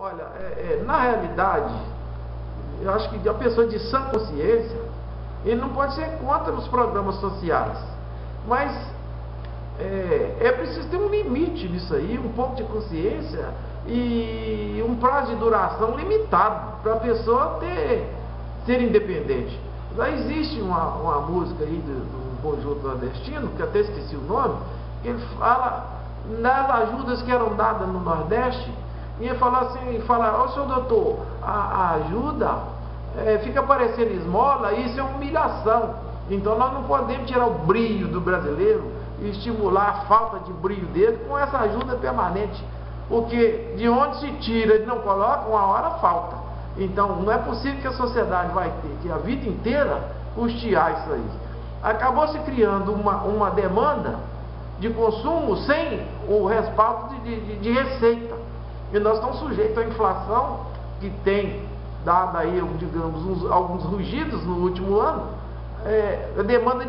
Olha, na realidade, eu acho que a pessoa de sã consciência, ele não pode ser contra os programas sociais, mas é preciso ter um limite nisso aí, um pouco de consciência e um prazo de duração limitado para a pessoa ser independente. Já existe uma música aí do conjunto nordestino, que até esqueci o nome, que ele fala das ajudas que eram dadas no Nordeste, e ele fala assim, ó, senhor doutor, a ajuda fica parecendo esmola, isso é humilhação. Então nós não podemos tirar o brilho do brasileiro e estimular a falta de brilho dele com essa ajuda permanente, porque de onde se tira e não coloca, uma hora falta. Então não é possível que a sociedade vai ter que a vida inteira custear isso aí. Acabou se criando uma demanda de consumo sem o respaldo de receita, e nós estamos sujeitos à inflação que tem dado aí, digamos, alguns rugidos no último ano, demanda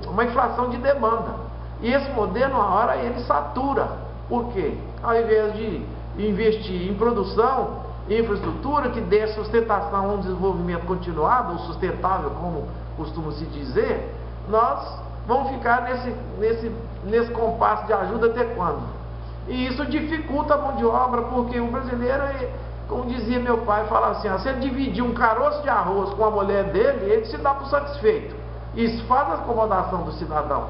uma inflação de demanda, e esse modelo, uma hora, ele satura. Por quê? Ao invés de investir em produção, infraestrutura que dê sustentação a um desenvolvimento continuado, ou sustentável, como costuma se dizer, nós vamos ficar nesse compasso de ajuda até quando? E isso dificulta a mão de obra, porque o brasileiro, como dizia meu pai, falava assim, se ele dividir um caroço de arroz com a mulher dele, ele se dá por satisfeito. Isso faz a acomodação do cidadão,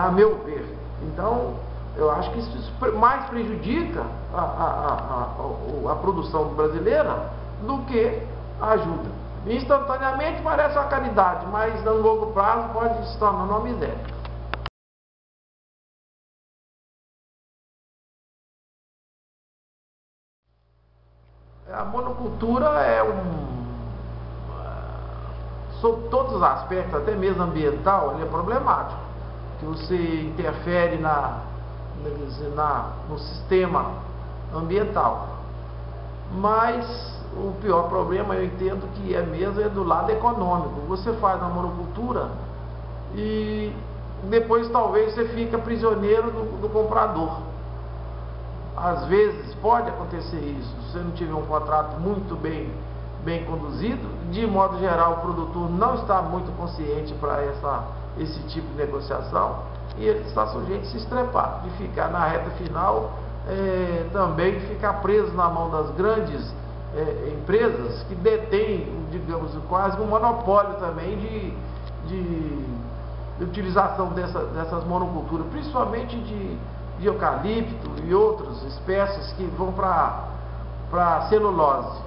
a meu ver. Então, eu acho que isso mais prejudica a produção brasileira do que ajuda. Instantaneamente parece uma caridade, mas no longo prazo pode se tornar uma miséria. A monocultura sob todos os aspectos, até mesmo ambiental, ele é problemático, que você interfere no sistema ambiental. Mas o pior problema, eu entendo que é do lado econômico. Você faz a monocultura e depois talvez você fica prisioneiro do comprador. Às vezes pode acontecer isso, se você não tiver um contrato muito bem conduzido. De modo geral, o produtor não está muito consciente para esse tipo de negociação, e ele está sujeito a se estrepar, de ficar na reta final, também ficar preso na mão das grandes empresas que detêm, digamos, quase um monopólio também de utilização dessas monoculturas, principalmente de eucalipto e outras espécies que vão para celulose.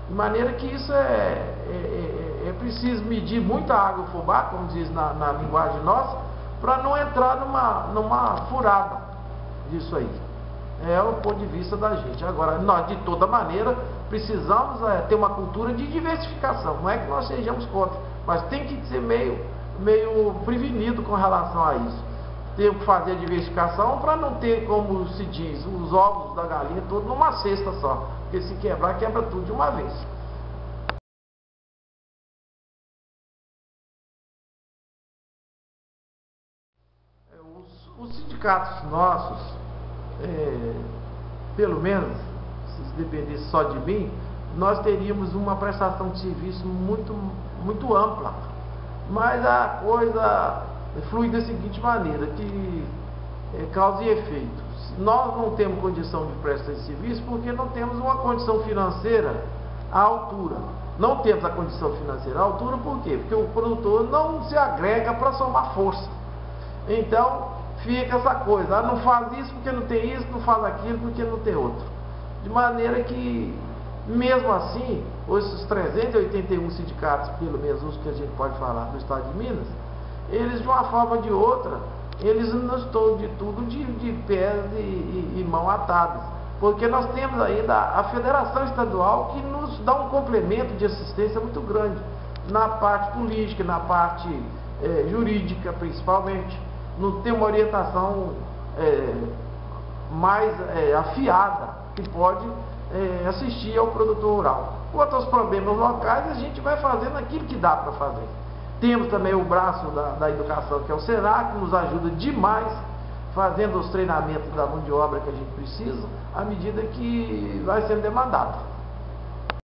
De maneira que isso é preciso medir muita água e fubá, como diz na linguagem nossa, para não entrar numa furada disso aí. É o ponto de vista da gente. Agora, nós, de toda maneira, precisamos ter uma cultura de diversificação. Não é que nós sejamos contra, mas tem que ser meio prevenido com relação a isso. Tem que fazer a diversificação para não ter, como se diz, os ovos da galinha todos numa cesta só. Porque se quebrar, quebra tudo de uma vez. Os sindicatos nossos, pelo menos, se dependesse só de mim, nós teríamos uma prestação de serviço muito ampla. Mas a coisa flui da seguinte maneira, que causa e efeito. Nós não temos condição de prestar esse serviço porque não temos uma condição financeira à altura. Não temos a condição financeira à altura, por quê? Porque o produtor não se agrega para somar força. Então, fica essa coisa, não faz isso porque não tem isso, não faz aquilo porque não tem outro. De maneira que, mesmo assim, esses 381 sindicatos, pelo menos os que a gente pode falar no estado de Minas, eles, de uma forma ou de outra, eles não estão de tudo de pés e mão atadas, porque nós temos ainda a Federação Estadual, que nos dá um complemento de assistência muito grande na parte política, na parte jurídica, principalmente, não tem uma orientação mais afiada que pode assistir ao produtor rural. Quanto aos problemas locais, a gente vai fazendo aquilo que dá para fazer. Temos também o braço da educação, que é o Senac, que nos ajuda demais fazendo os treinamentos da mão de obra que a gente precisa, à medida que vai sendo demandado.